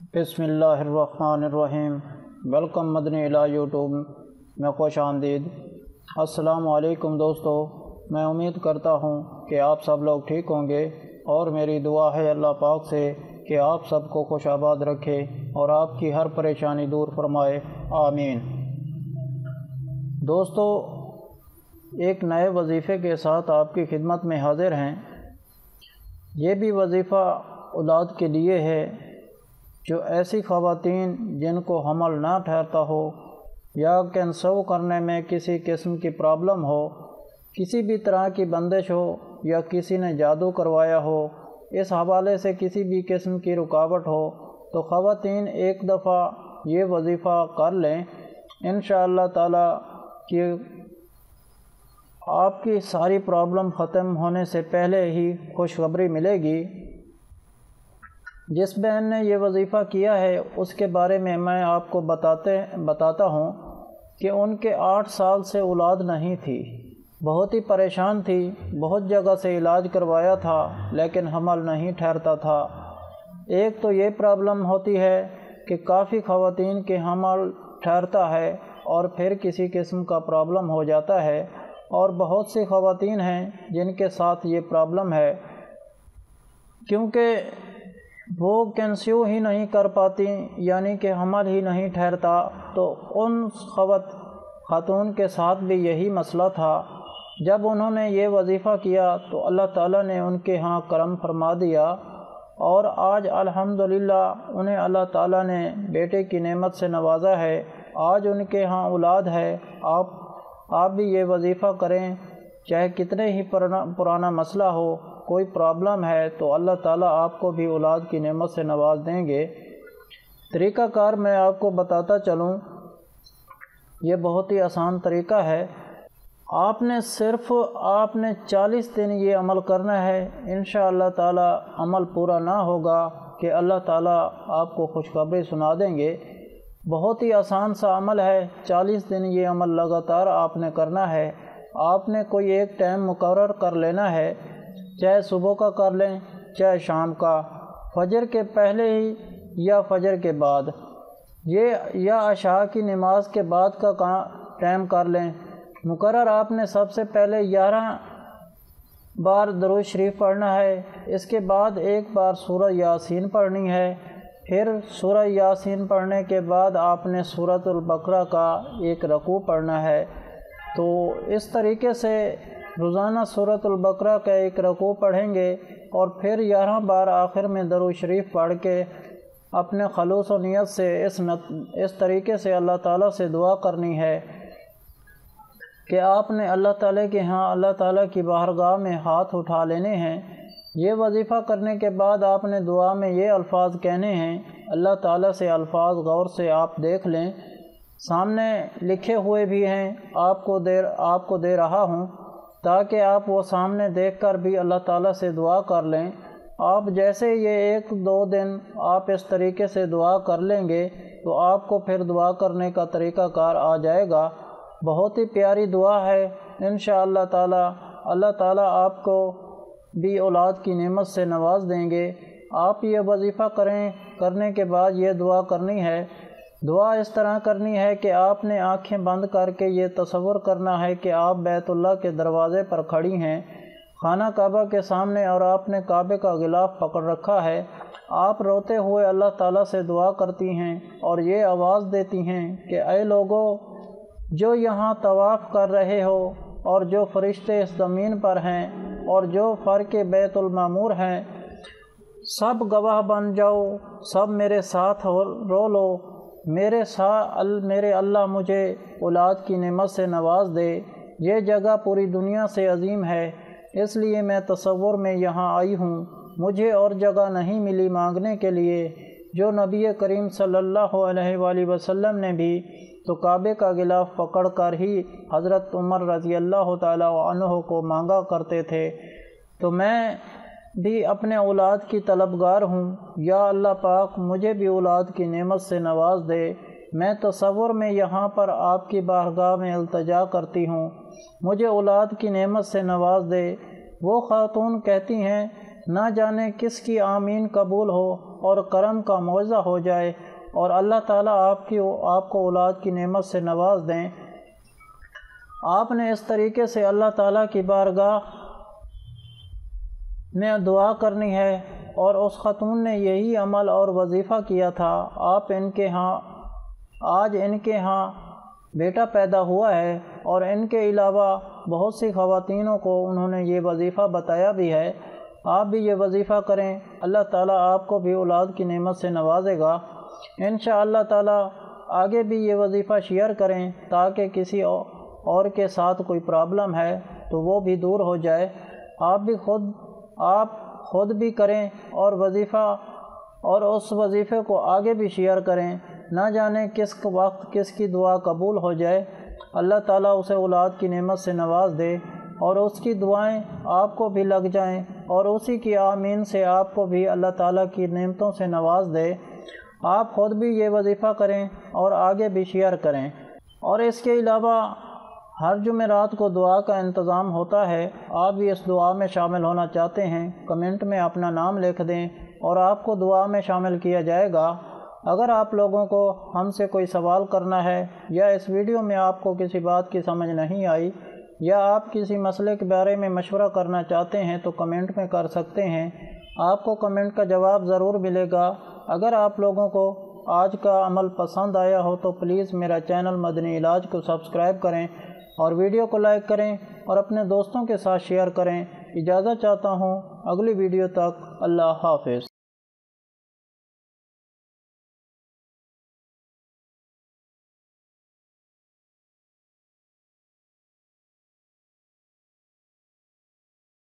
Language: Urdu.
بسم اللہ الرحمن الرحیم۔ ویلکم مدنی الہ یوٹیوب میں خوش آمدید۔ السلام علیکم دوستو، میں امید کرتا ہوں کہ آپ سب لوگ ٹھیک ہوں گے، اور میری دعا ہے اللہ پاک سے کہ آپ سب کو خوش آباد رکھے اور آپ کی ہر پریشانی دور فرمائے، آمین۔ دوستو، ایک نئے وظیفے کے ساتھ آپ کی خدمت میں حاضر ہیں۔ یہ بھی وظیفہ اولاد کے لیے ہے، جو ایسی خواتین جن کو حمل نہ ٹھہرتا ہو یا کنسیو کرنے میں کسی قسم کی پرابلم ہو، کسی بھی طرح کی بندش ہو یا کسی نے جادو کروایا ہو، اس حوالے سے کسی بھی قسم کی رکاوٹ ہو، تو خواتین ایک دفعہ یہ وظیفہ کر لیں، انشاءاللہ تعالی کہ آپ کی ساری پرابلم ختم ہونے سے پہلے ہی خوشخبری ملے گی۔ جس بہن نے یہ وظیفہ کیا ہے اس کے بارے میں آپ کو بتاتا ہوں کہ ان کے 8 سال سے اولاد نہیں تھی، بہت ہی پریشان تھی، بہت جگہ سے علاج کروایا تھا لیکن حمل نہیں ٹھہرتا تھا۔ ایک تو یہ پرابلم ہوتی ہے کہ کافی خواتین کے حمل ٹھہرتا ہے اور پھر کسی قسم کا پرابلم ہو جاتا ہے، اور بہت سی خواتین ہیں جن کے ساتھ یہ پرابلم ہے کیونکہ وہ کنسیو ہی نہیں کر پاتی، یعنی کہ حمل ہی نہیں ٹھہرتا۔ تو ان خاتون کے ساتھ بھی یہی مسئلہ تھا۔ جب انہوں نے یہ وظیفہ کیا تو اللہ تعالیٰ نے ان کے ہاں کرم فرما دیا، اور آج الحمدللہ انہیں اللہ تعالیٰ نے بیٹے کی نعمت سے نوازا ہے۔ آج ان کے ہاں اولاد ہے۔ آپ بھی یہ وظیفہ کریں، چاہے کتنے ہی پرانا مسئلہ ہو، کوئی پرابلم ہے تو اللہ تعالیٰ آپ کو بھی اولاد کی نعمت سے نواز دیں گے۔ طریقہ کار میں آپ کو بتاتا چلوں، یہ بہت ہی آسان طریقہ ہے۔ آپ نے 40 دن یہ عمل کرنا ہے، انشاءاللہ تعالیٰ عمل پورا نہ ہوگا کہ اللہ تعالیٰ آپ کو خوشخبری سنا دیں گے۔ بہت ہی آسان سا عمل ہے، 40 دن یہ عمل لگاتار آپ نے کرنا ہے۔ آپ نے کوئی ایک ٹائم مقرر کر لینا ہے، چاہے صبح کا کر لیں چاہے شام کا، فجر کے پہلے ہی یا فجر کے بعد، یا عشاء کی نماز کے بعد کا ٹائم کر لیں۔ مقرر آپ نے سب سے پہلے 11 بار درود شریف پڑھنا ہے، اس کے بعد ایک بار سورہ یاسین پڑھنی ہے، پھر سورہ یاسین پڑھنے کے بعد آپ نے سورۃ البقرہ کا ایک رکوع پڑھنا ہے۔ تو اس طریقے سے روزانہ سورۃ البقرہ کا ایک رکوع پڑھیں گے، اور پھر 11 بار آخر میں درود شریف پڑھ کے اپنے خلوص و نیت سے اس طریقے سے اللہ تعالیٰ سے دعا کرنی ہے کہ آپ نے اللہ تعالیٰ کے ہاں اللہ تعالیٰ کی بارگاہ میں ہاتھ اٹھا لینے ہیں۔ یہ وظیفہ کرنے کے بعد آپ نے دعا میں یہ الفاظ کہنے ہیں۔ اللہ تعالیٰ سے الفاظ غور سے آپ دیکھ لیں، سامنے لکھے ہوئے بھی ہیں، آپ کو دے رہا ہوں تاکہ آپ وہ سامنے دیکھ کر بھی اللہ تعالیٰ سے دعا کر لیں۔ آپ جیسے یہ 1-2 دن آپ اس طریقے سے دعا کر لیں گے تو آپ کو پھر دعا کرنے کا طریقہ کار آ جائے گا۔ بہت ہی پیاری دعا ہے، انشاءاللہ تعالیٰ اللہ تعالیٰ آپ کو بھی اولاد کی نعمت سے نواز دیں گے۔ آپ یہ وظیفہ کرنے کے بعد یہ دعا کرنی ہے۔ دعا اس طرح کرنی ہے کہ آپ نے آنکھیں بند کر کے یہ تصور کرنا ہے کہ آپ بیت اللہ کے دروازے پر کھڑی ہیں، خانہ کعبہ کے سامنے، اور آپ نے کعبے کا غلاف پکڑ رکھا ہے۔ آپ روتے ہوئے اللہ تعالیٰ سے دعا کرتی ہیں اور یہ آواز دیتی ہیں کہ اے لوگو، جو یہاں طواف کر رہے ہو، اور جو فرشتے اس زمین پر ہیں، اور جو فرق بیت المعمور ہیں، سب گواہ بن جاؤ، سب میرے ساتھ رو لو، میرے اللہ مجھے اولاد کی نعمت سے نواز دے۔ یہ جگہ پوری دنیا سے عظیم ہے، اس لیے میں تصور میں یہاں آئی ہوں، مجھے اور جگہ نہیں ملی مانگنے کے لیے۔ جو نبی کریم صلی اللہ علیہ وآلہ وسلم نے بھی تو کعبے کا غلاف پکڑ کر ہی حضرت عمر رضی اللہ تعالیٰ عنہ کو مانگا کرتے تھے، تو میں بھی اپنے اولاد کی طلبگار ہوں۔ یا اللہ پاک مجھے بھی اولاد کی نعمت سے نواز دے۔ میں تصور میں یہاں پر آپ کی بارگاہ میں التجا کرتی ہوں، مجھے اولاد کی نعمت سے نواز دے۔ وہ خاتون کہتی ہیں، نہ جانے کس کی آمین قبول ہو، اور کرم کا معجزہ ہو جائے اور اللہ تعالیٰ آپ کو اولاد کی نعمت سے نواز دیں۔ آپ نے اس طریقے سے اللہ تعالیٰ کی بارگاہ میں دعا کرنی ہے، اور اس خاتون نے یہی عمل اور وظیفہ کیا تھا۔ آج ان کے ہاں بیٹا پیدا ہوا ہے، اور ان کے علاوہ بہت سی خواتینوں کو انہوں نے یہ وظیفہ بتایا بھی ہے۔ آپ بھی یہ وظیفہ کریں، اللہ تعالیٰ آپ کو بھی اولاد کی نعمت سے نوازے گا۔ انشاءاللہ تعالیٰ آگے بھی یہ وظیفہ شیئر کریں تاکہ کسی اور کے ساتھ کوئی پرابلم ہے تو وہ بھی دور ہو جائے۔ آپ خود بھی کریں اور اس وظیفے کو آگے بھی شیئر کریں۔ نہ جانے کس وقت کس کی دعا قبول ہو جائے، اللہ تعالیٰ اسے اولاد کی نعمت سے نواز دے اور اس کی دعائیں آپ کو بھی لگ جائیں، اور اسی کی آمین سے آپ کو بھی اللہ تعالیٰ کی نعمتوں سے نواز دے۔ آپ خود بھی یہ وظیفہ کریں اور آگے بھی شیئر کریں۔ اور اس کے علاوہ ہر جمعرات کو دعا کا انتظام ہوتا ہے۔ آپ بھی اس دعا میں شامل ہونا چاہتے ہیں، کمنٹ میں اپنا نام لکھ دیں اور آپ کو دعا میں شامل کیا جائے گا۔ اگر آپ لوگوں کو ہم سے کوئی سوال کرنا ہے، یا اس ویڈیو میں آپ کو کسی بات کی سمجھ نہیں آئی، یا آپ کسی مسئلے کے بارے میں مشورہ کرنا چاہتے ہیں تو کمنٹ میں کر سکتے ہیں۔ آپ کو کمنٹ کا جواب ضرور ملے گا۔ اگر آپ لوگوں کو آج کا عمل پسند آیا ہو تو پلیز میرا چینل مدنی علاج کو سبسکرائب کریں اور ویڈیو کو لائک کریں اور اپنے دوستوں کے ساتھ شیئر کریں۔ اجازت چاہتا ہوں، اگلی ویڈیو تک اللہ حافظ۔